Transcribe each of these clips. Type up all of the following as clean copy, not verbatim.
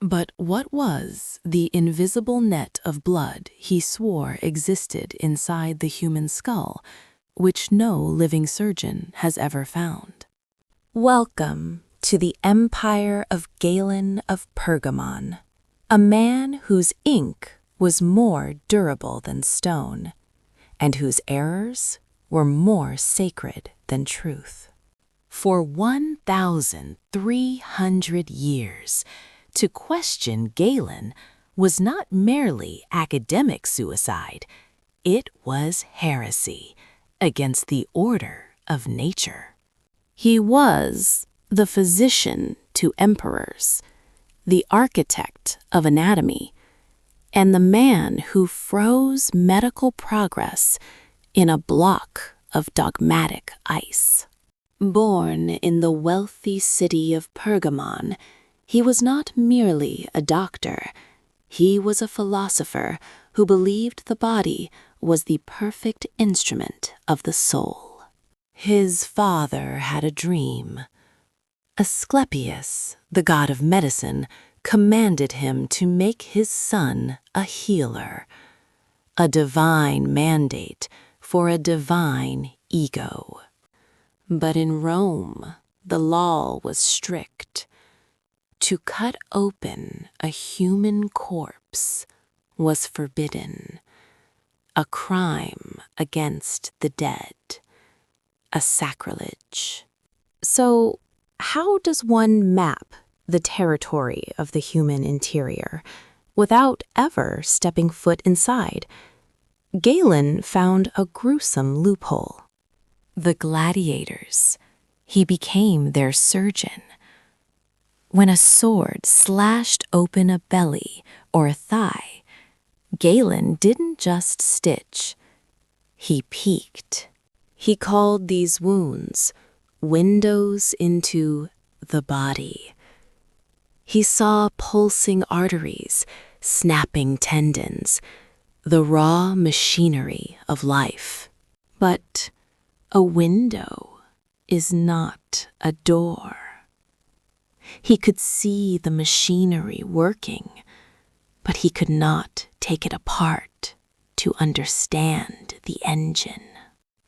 But what was the invisible net of blood he swore existed inside the human skull, which no living surgeon has ever found? Welcome to the empire of Galen of Pergamon, a man whose ink was more durable than stone, and whose errors were more sacred than truth. For 1,300 years, to question Galen was not merely academic suicide, it was heresy against the order of nature. He was the physician to emperors, the architect of anatomy, and the man who froze medical progress in a block of dogmatic ice. Born in the wealthy city of Pergamon, he was not merely a doctor. He was a philosopher who believed the body was the perfect instrument of the soul. His father had a dream. Asclepius, the god of medicine, commanded him to make his son a healer, a divine mandate for a divine ego. But in Rome, the law was strict. To cut open a human corpse was forbidden, a crime against the dead, a sacrilege. So, how does one map the territory of the human interior without ever stepping foot inside? Galen found a gruesome loophole. The gladiators. He became their surgeon. When a sword slashed open a belly or a thigh, Galen didn't just stitch. He peeked. He called these wounds windows into the body. He saw pulsing arteries, snapping tendons, the raw machinery of life. But a window is not a door. He could see the machinery working, but he could not take it apart to understand the engine.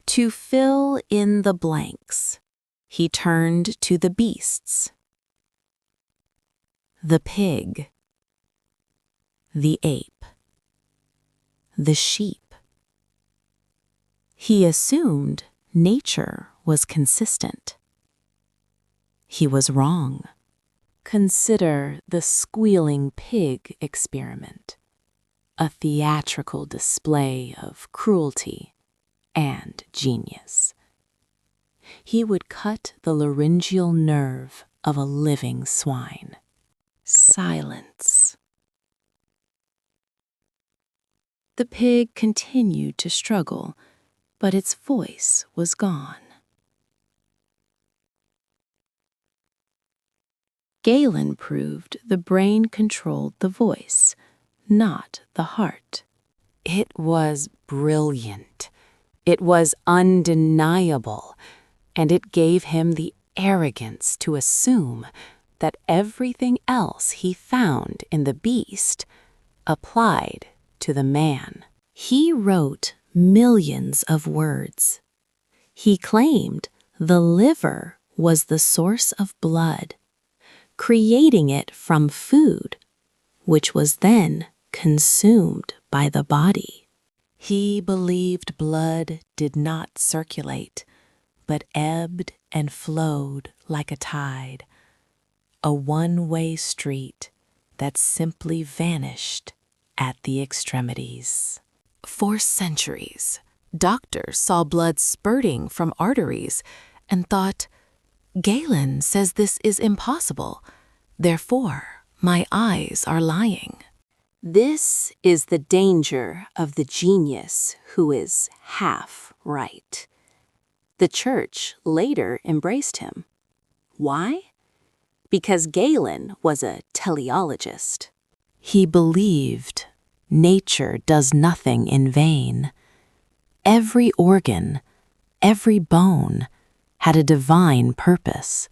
To fill in the blanks, he turned to the beasts. The pig, the ape, the sheep. He assumed nature was consistent. He was wrong. Consider the squealing pig experiment, a theatrical display of cruelty and genius. He would cut the laryngeal nerve of a living swine. Silence. The pig continued to struggle, but its voice was gone. Galen proved the brain controlled the voice, not the heart. It was brilliant. It was undeniable, and it gave him the arrogance to assume that everything else he found in the beast applied to the man. He wrote millions of words. He claimed the liver was the source of blood, creating it from food, which was then consumed by the body. He believed blood did not circulate, but ebbed and flowed like a tide, a one-way street that simply vanished at the extremities. For centuries, doctors saw blood spurting from arteries and thought, Galen says this is impossible, therefore my eyes are lying. This is the danger of the genius who is half right. The church later embraced him. Why? Because Galen was a teleologist. He believed nature does nothing in vain. Every organ, every bone had a divine purpose.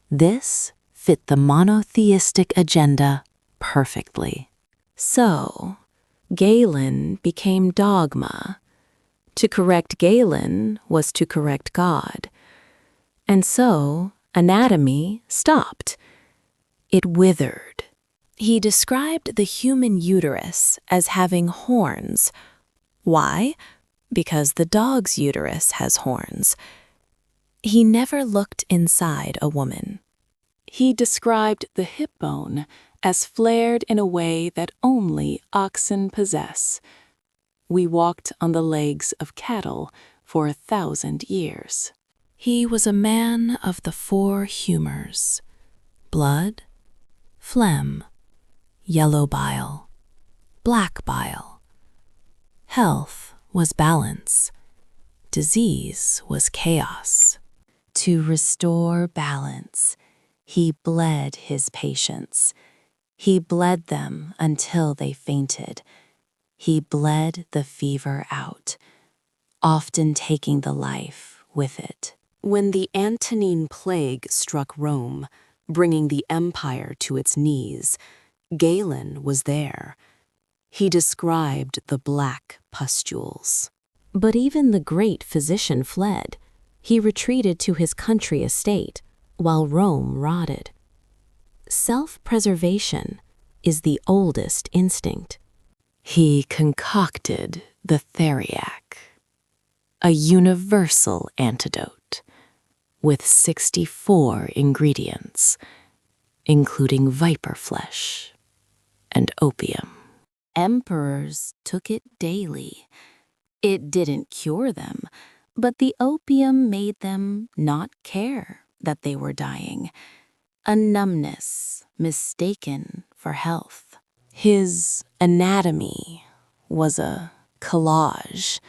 This fit the monotheistic agenda perfectly. So, Galen became dogma. To correct Galen was to correct God. And so, anatomy stopped. It withered. He described the human uterus as having horns. Why? Because the dog's uterus has horns. He never looked inside a woman. He described the hip bone as flared in a way that only oxen possess. We walked on the legs of cattle for 1,000 years. He was a man of the 4 humors: blood, phlegm, yellow bile, black bile. Health was balance. Disease was chaos. To restore balance, he bled his patients. He bled them until they fainted. He bled the fever out, often taking the life with it. When the Antonine Plague struck Rome, bringing the empire to its knees, Galen was there. He described the black pustules. But even the great physician fled. He retreated to his country estate, while Rome rotted. Self-preservation is the oldest instinct. He concocted the theriac, a universal antidote, with 64 ingredients, including viper flesh and opium. Emperors took it daily. It didn't cure them, but the opium made them not care that they were dying. A numbness mistaken for health. His anatomy was a collage,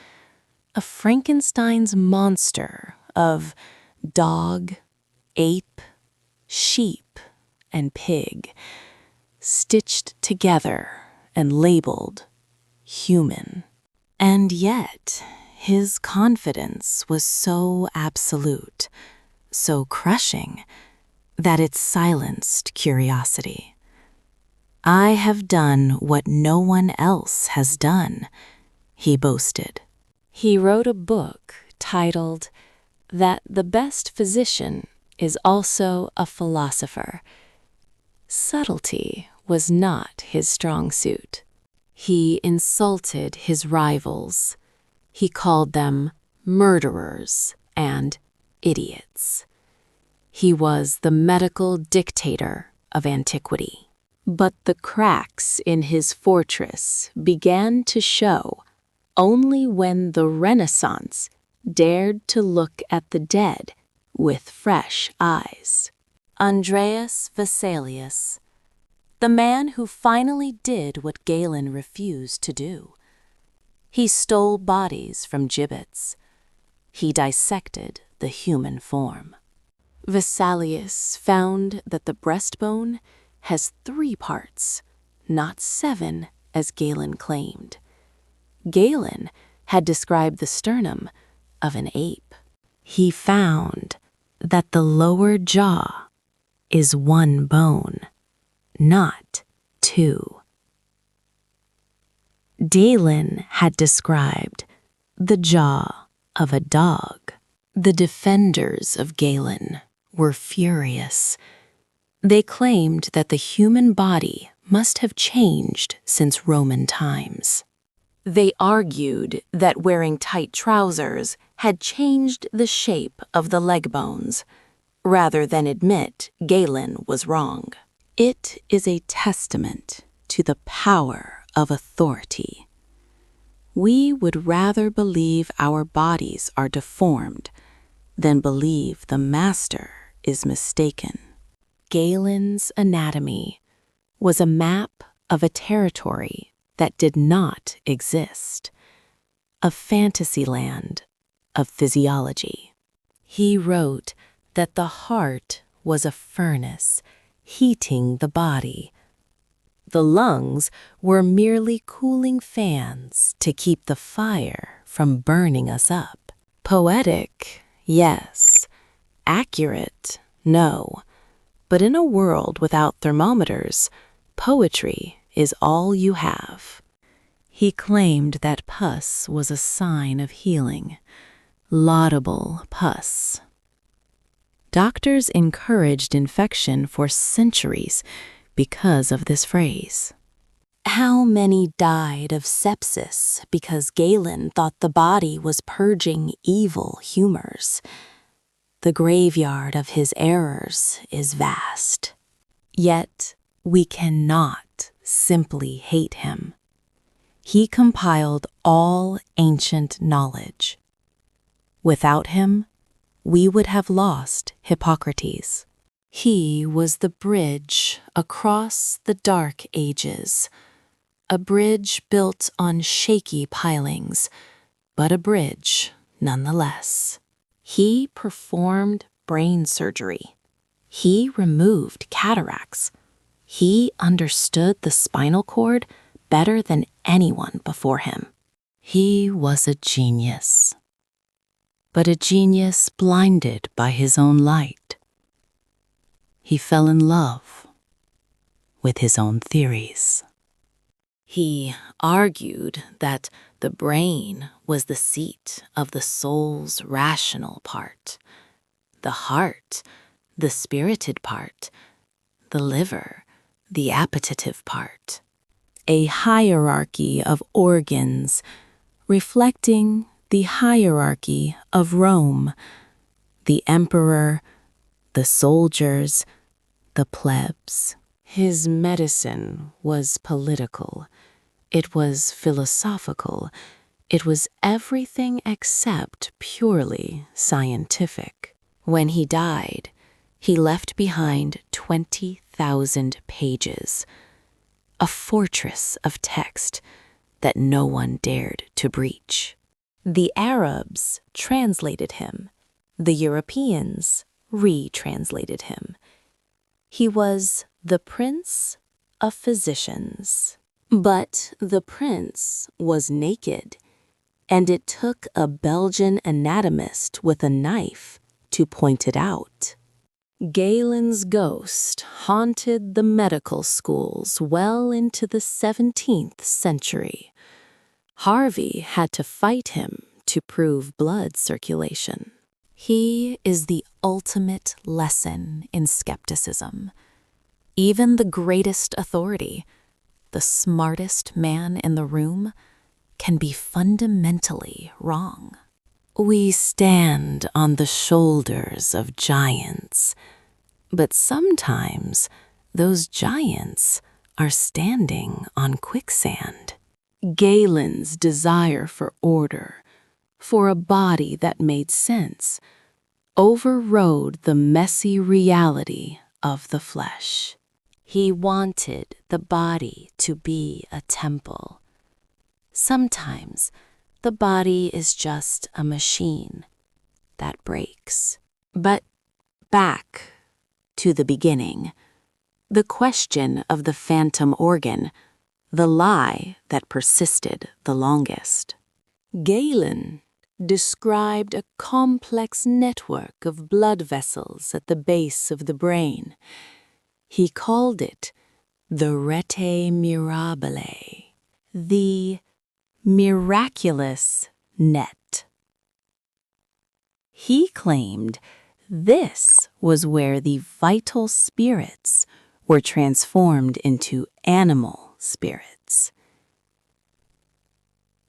a Frankenstein's monster of dog, ape, sheep, and pig, stitched together and labeled human. And yet, his confidence was so absolute, so crushing, that it silenced curiosity. "I have done what no one else has done," he boasted. He wrote a book titled "That the Best Physician is Also a Philosopher." Subtlety was not his strong suit. He insulted his rivals. He called them murderers and idiots. He was the medical dictator of antiquity. But the cracks in his fortress began to show only when the Renaissance dared to look at the dead with fresh eyes. Andreas Vesalius, the man who finally did what Galen refused to do. He stole bodies from gibbets. He dissected the human form. Vesalius found that the breastbone has 3 parts, not 7 as Galen claimed. Galen had described the sternum of an ape. He found that the lower jaw is 1 bone, not 2. Galen had described the jaw of a dog. The defenders of Galen were furious. They claimed that the human body must have changed since Roman times. They argued that wearing tight trousers had changed the shape of the leg bones, rather than admit Galen was wrong. It is a testament to the power of authority. We would rather believe our bodies are deformed than believe the master is mistaken. Galen's anatomy was a map of a territory that did not exist, a fantasy land of physiology. He wrote that the heart was a furnace heating the body. The lungs were merely cooling fans to keep the fire from burning us up. Poetic, yes. Accurate, no. But in a world without thermometers, Poetry is all you have. He claimed that pus was a sign of healing. Laudable pus. Doctors encouraged infection for centuries because of this phrase. How many died of sepsis because Galen thought the body was purging evil humors? The graveyard of his errors is vast. Yet we cannot simply hate him. He compiled all ancient knowledge. Without him, we would have lost Hippocrates. He was the bridge across the dark ages, a bridge built on shaky pilings, but a bridge nonetheless. He performed brain surgery. He removed cataracts. He understood the spinal cord better than anyone before him. He was a genius, but a genius blinded by his own light. He fell in love with his own theories. He argued that the brain was the seat of the soul's rational part, the heart, the spirited part, the liver, the appetitive part. A hierarchy of organs reflecting the hierarchy of Rome, the emperor, the soldiers, the plebs. His medicine was political. It was philosophical. It was everything except purely scientific. When he died, he left behind 20,000 pages, a fortress of text that no one dared to breach. The Arabs translated him. The Europeans retranslated him. He was the prince of physicians. But the prince was naked, and it took a Belgian anatomist with a knife to point it out. Galen's ghost haunted the medical schools well into the 17th century. Harvey had to fight him to prove blood circulation. He is the ultimate lesson in skepticism. Even the greatest authority, the smartest man in the room, can be fundamentally wrong. We stand on the shoulders of giants, but sometimes those giants are standing on quicksand. Galen's desire for order, for a body that made sense, overrode the messy reality of the flesh. He wanted the body to be a temple. Sometimes the body is just a machine that breaks. But back to the beginning, the question of the phantom organ, the lie that persisted the longest. Galen described a complex network of blood vessels at the base of the brain. He called it the rete mirabile, the miraculous net. He claimed this was where the vital spirits were transformed into animal spirits,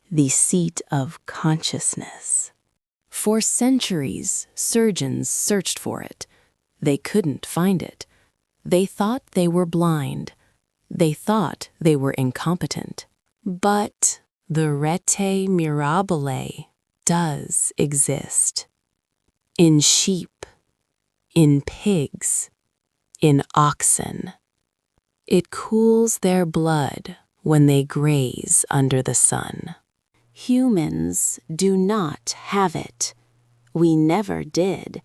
the seat of consciousness. For centuries, surgeons searched for it. They couldn't find it. They thought they were blind. They thought they were incompetent. But the rete mirabile does exist. In sheep, in pigs, in oxen. It cools their blood when they graze under the sun. Humans do not have it. We never did.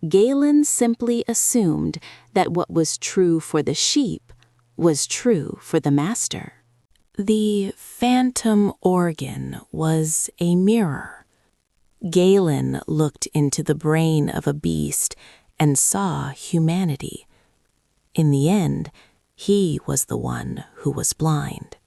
Galen simply assumed that what was true for the sheep was true for the master. The phantom organ was a mirror. Galen looked into the brain of a beast and saw humanity. In the end, He was the one who was blind.